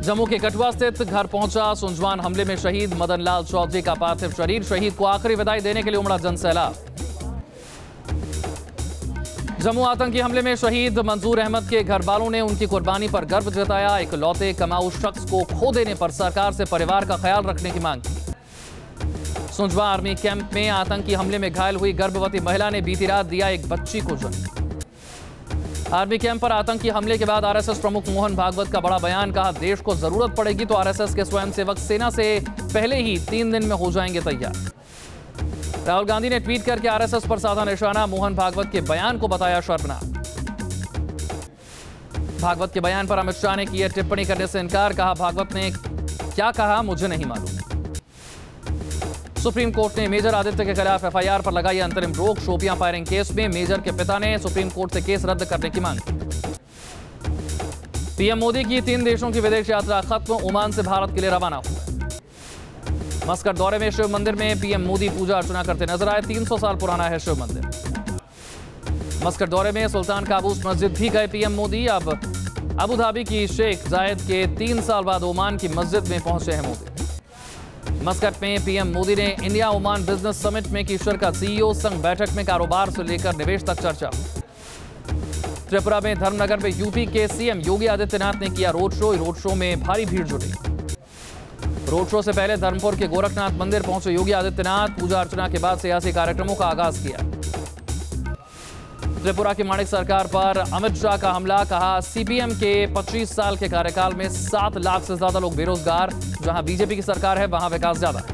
जम्मू के कठुआ स्थित घर पहुंचा सुंजवान हमले में शहीद मदन लाल चौधरी का पार्थिव शरीर। शहीद को आखिरी विदाई देने के लिए उमड़ा जनसैलाब। जम्मू आतंकी हमले में शहीद मंजूर अहमद के घर वालों ने उनकी कुर्बानी पर गर्व जताया। इकलौते कमाऊ शख्स को खो देने पर सरकार से परिवार का ख्याल रखने की मांग की। सुंजवा आर्मी कैंप में आतंकी हमले में घायल हुई गर्भवती महिला ने बीती रात दिया एक बच्ची को जन्म। आर्मी कैंप पर आतंकी हमले के बाद आरएसएस प्रमुख मोहन भागवत का बड़ा बयान। कहा, देश को जरूरत पड़ेगी तो आरएसएस के स्वयंसेवक सेना से पहले ही 3 दिन में हो जाएंगे तैयार। राहुल गांधी ने ट्वीट करके आरएसएस पर साधा निशाना। मोहन भागवत के बयान को बताया शर्मनाक। भागवत के बयान पर अमित शाह ने की टिप्पणी करने से इनकार। कहा, भागवत ने क्या कहा मुझे नहीं मालूम। सुप्रीम कोर्ट ने मेजर आदित्य के खिलाफ एफआईआर पर लगाई अंतरिम रोक। शोपियां फायरिंग केस में मेजर के पिता ने सुप्रीम कोर्ट से केस रद्द करने की मांग की। पीएम मोदी की 3 देशों की विदेश यात्रा खत्म। ओमान से भारत के लिए रवाना हुआ। मस्कट दौरे में शिव मंदिर में पीएम मोदी पूजा अर्चना करते नजर आए। 300 साल पुराना है शिव मंदिर। मस्कट दौरे में सुल्तान काबूस मस्जिद भी गए पीएम मोदी। अब अबू धाबी की शेख जायद के 3 साल बाद ओमान की मस्जिद में पहुंचे हैं मोदी। मस्कट में पीएम मोदी ने इंडिया ओमान बिजनेस समिट में की शिरकत। सीईओ संघ बैठक में कारोबार से लेकर निवेश तक चर्चा। त्रिपुरा में धर्मनगर में यूपी के सीएम योगी आदित्यनाथ ने किया रोड शो। रोड शो में भारी भीड़ जुटी। रोड शो से पहले धर्मपुर के गोरखनाथ मंदिर पहुंचे योगी आदित्यनाथ। पूजा अर्चना के बाद सियासी कार्यक्रमों का आगाज किया। त्रिपुरा की माणिक सरकार पर अमित शाह का हमला। कहा, सीपीएम के 25 साल के कार्यकाल में 7 लाख से ज्यादा लोग बेरोजगार। जहां बीजेपी की सरकार है वहां विकास ज्यादा है।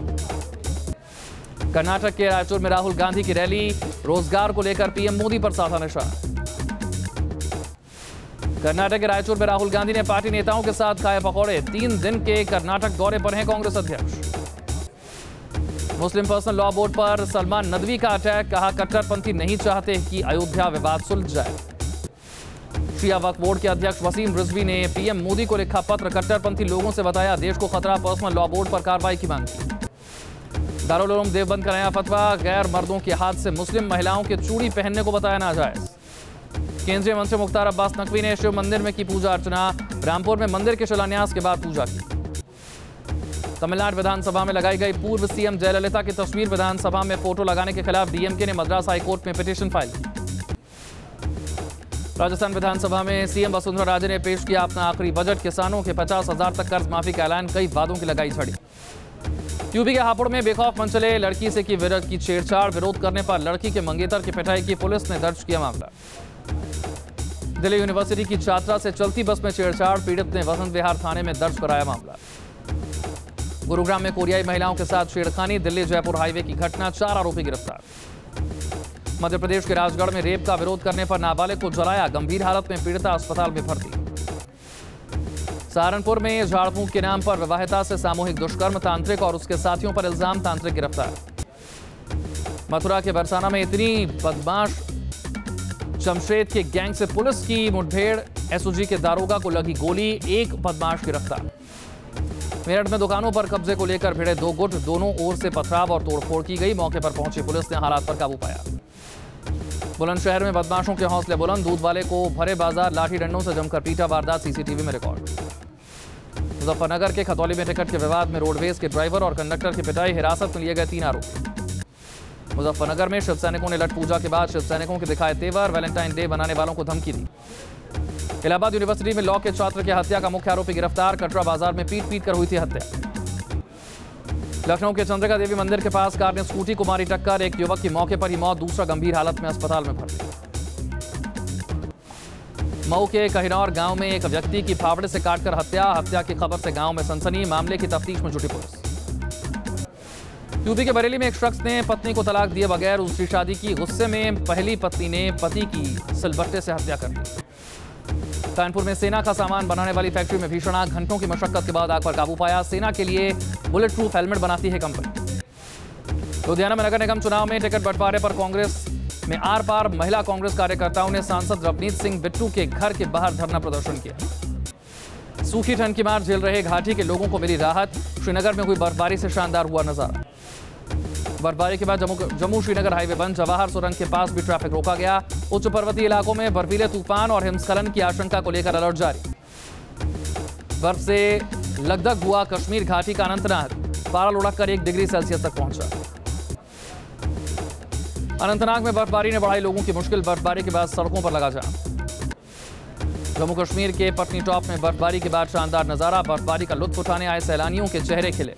कर्नाटक के रायचूर में राहुल गांधी की रैली। रोजगार को लेकर पीएम मोदी पर साधा निशाना। कर्नाटक के रायचूर में राहुल गांधी ने पार्टी नेताओं के साथ खाए पकौड़े। 3 दिन के कर्नाटक दौरे पर हैं कांग्रेस अध्यक्ष। मुस्लिम पर्सनल लॉ बोर्ड पर सलमान नदवी का अटैक। कहा, कट्टरपंथी नहीं चाहते कि अयोध्या विवाद सुलझ जाए। शिया वक्फ बोर्ड के अध्यक्ष वसीम रिजवी ने पीएम मोदी को लिखा पत्र। कट्टरपंथी लोगों से बताया देश को खतरा। पर्सनल लॉ बोर्ड पर कार्रवाई की मांग की। दारुल उलूम देवबंद का नया फतवा। गैर मर्दों के हाथ से मुस्लिम महिलाओं के चूड़ी पहनने को बताया नाजायज। केंद्रीय मंत्री मुख्तार अब्बास नकवी ने शिव मंदिर में की पूजा अर्चना। रामपुर में मंदिर के शिलान्यास के बाद पूजा की। तमिलनाडु विधानसभा में लगाई गई पूर्व सीएम जयललिता की तस्वीर। विधानसभा में फोटो लगाने के खिलाफ डीएमके ने मद्रास हाईकोर्ट में पिटीशन फाइल की। राजस्थान विधानसभा में सीएम वसुंधरा राजे ने पेश किया अपना आखिरी बजट। किसानों के 50,000 तक कर्ज माफी का ऐलान। कई वादों की लगाई झड़ी। यूपी के हापुड़ में बेखौफ मंचले। लड़की से की छेड़छाड़। विरोध करने पर लड़की के मंगेतर की पिटाई की। पुलिस ने दर्ज किया मामला। दिल्ली यूनिवर्सिटी की छात्रा से चलती बस में छेड़छाड़। पीड़ित ने वसंत विहार थाने में दर्ज कराया मामला। गुरुग्राम में कोरियाई महिलाओं के साथ छेड़खानी। दिल्ली जयपुर हाईवे की घटना। 4 आरोपी गिरफ्तार। मध्य प्रदेश के राजगढ़ में रेप का विरोध करने पर नाबालिग को जलाया। गंभीर हालत में पीड़िता अस्पताल में भर्ती। सहारनपुर में झाड़ फूंक के नाम पर विवाहिता से सामूहिक दुष्कर्म। तांत्रिक और उसके साथियों पर इल्जाम। तांत्रिक गिरफ्तार। मथुरा के बरसाना में इतनी बदमाश जमशेद के गैंग से पुलिस की मुठभेड़। एसओजी के दारोगा को लगी गोली। 1 बदमाश गिरफ्तार। मेरठ में दुकानों पर कब्जे को लेकर भिड़े 2 गुट। दोनों ओर से पथराव और तोड़फोड़ की गई। मौके पर पहुंची पुलिस ने हालात पर काबू पाया। बुलंदशहर में बदमाशों के हौसले बुलंद। दूध वाले को भरे बाजार लाठी डंडों से जमकर पीटा। वारदात सीसीटीवी में रिकॉर्ड। मुजफ्फरनगर के खतौली में टिकट के विवाद में रोडवेज के ड्राइवर और कंडक्टर की पिटाई। हिरासत में लिए गए 3 आरोपी। मुजफ्फरनगर में शिव सैनिकों ने लठ पूजा के बाद शिव सैनिकों के दिखाए तेवर। वैलेंटाइन डे बनाने वालों को धमकी दी। इलाहाबाद यूनिवर्सिटी में लॉ के छात्र की हत्या का मुख्य आरोपी गिरफ्तार। कटरा बाजार में पीट कर हुई थी हत्या। लखनऊ के चंद्रिका देवी मंदिर के पास कार ने स्कूटी को मारी टक्कर। एक युवक की मौके पर ही मौत। दूसरा गंभीर हालत में अस्पताल में भर्ती। मऊ के कहिनौर गांव में एक व्यक्ति की फावड़े से काटकर हत्या। हत्या की खबर से गांव में सनसनी। मामले की तफ्तीश में जुटी पुलिस। यूपी के बरेली में एक शख्स ने पत्नी को तलाक दिए बगैर दूसरी शादी की। गुस्से में पहली पत्नी ने पति की सिलबट्टे से हत्या कर दी। कानपुर में सेना का सामान बनाने वाली फैक्ट्री में भीषण आग। घंटों की मशक्कत के बाद आग पर काबू पाया। सेना के लिए बुलेट प्रूफ हेलमेट बनाती है कंपनी। लुधियाना में नगर निगम चुनाव में टिकट बंटवारे पर कांग्रेस में आर पार। महिला कांग्रेस कार्यकर्ताओं ने सांसद रवनीत सिंह बिट्टू के घर के बाहर धरना प्रदर्शन किया। सूखी ठंड की मार झेल रहे घाटी के लोगों को मिली राहत। श्रीनगर में हुई बर्फबारी से शानदार हुआ नजारा। बर्फबारी के बाद जम्मू श्रीनगर हाईवे बंद। जवाहर सुरंग के पास भी ट्रैफिक रोका गया। उच्च पर्वतीय इलाकों में बर्फीले तूफान और हिमस्खलन की आशंका को लेकर अलर्ट जारी। बर्फ से लगदग हुआ कश्मीर घाटी का अनंतनाग, पारा लुढ़ककर 1 डिग्री सेल्सियस तक पहुंचा। अनंतनाग में बर्फबारी ने बढ़ाई लोगों की मुश्किल, बर्फबारी के बाद सड़कों पर लगा जाम। जम्मू कश्मीर के पटनी टॉप में बर्फबारी के बाद शानदार नजारा, बर्फबारी का लुत्फ उठाने आए सैलानियों के चेहरे खिले।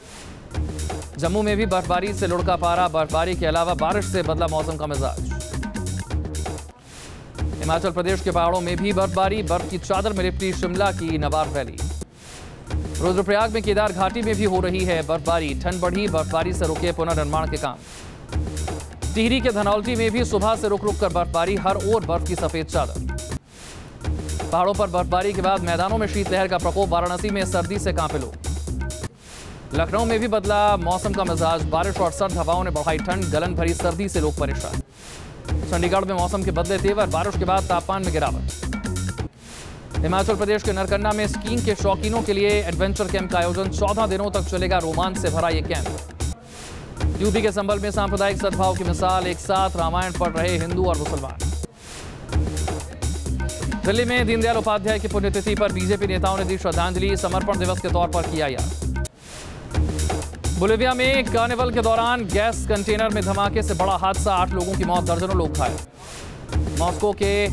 जम्मू में भी बर्फबारी से लुढ़का पारा, बर्फबारी के अलावा बारिश से बदला मौसम का मिजाज। हिमाचल प्रदेश के पहाड़ों में भी बर्फबारी, बर्फ की चादर में लिपटी शिमला की नवार वैली। रुद्रप्रयाग में केदार घाटी में भी हो रही है बर्फबारी, ठंड बढ़ी, बर्फबारी से रुके पुनर्निर्माण के काम। टिहरी के धनौल्टी में भी सुबह से रुक रुक कर बर्फबारी, हर ओर बर्फ की सफेद चादर। पहाड़ों पर बर्फबारी के बाद मैदानों में शीतलहर का प्रकोप, वाराणसी में सर्दी से कांपे लोग। लखनऊ में भी बदला मौसम का मिजाज, बारिश और सर्द हवाओं ने बढ़ाई ठंड, गलन भरी सर्दी से लोग परेशान। चंडीगढ़ में मौसम के बदले तेवर, बारिश के बाद तापमान में गिरावट। हिमाचल प्रदेश के नरकन्ना में स्कीइंग के शौकीनों के लिए एडवेंचर कैंप का आयोजन, 14 दिनों तक चलेगा रोमांच से भरा यह कैंप। यूपी के संभल में सांप्रदायिक सद्भाव की मिसाल, एक साथ रामायण पढ़ रहे हिंदू और मुसलमान। दिल्ली में दीनदयाल उपाध्याय की पुण्यतिथि पर बीजेपी नेताओं ने दी श्रद्धांजलि, समर्पण दिवस के तौर पर किया याद। बोलिविया में कार्निवल के दौरान गैस कंटेनर में धमाके से बड़ा हादसा, 8 लोगों की मौत, दर्जनों लोग घायल। मॉस्को के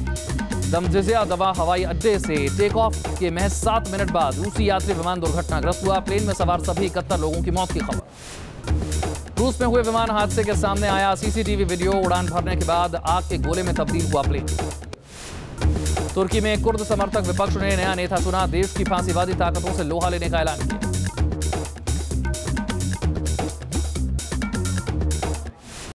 दमजिया दवा हवाई अड्डे से टेक ऑफ के महज 7 मिनट बाद रूसी यात्री विमान दुर्घटनाग्रस्त हुआ, प्लेन में सवार सभी 71 लोगों की मौत की खबर। रूस में हुए विमान हादसे के सामने आया सीसीटीवी वीडियो, उड़ान भरने के बाद आग के गोले में तब्दील हुआ प्लेन। तुर्की में कुर्द समर्थक विपक्ष ने नया नेता चुना, देश की फांसीवादी ताकतों से लोहा लेने का ऐलान किया।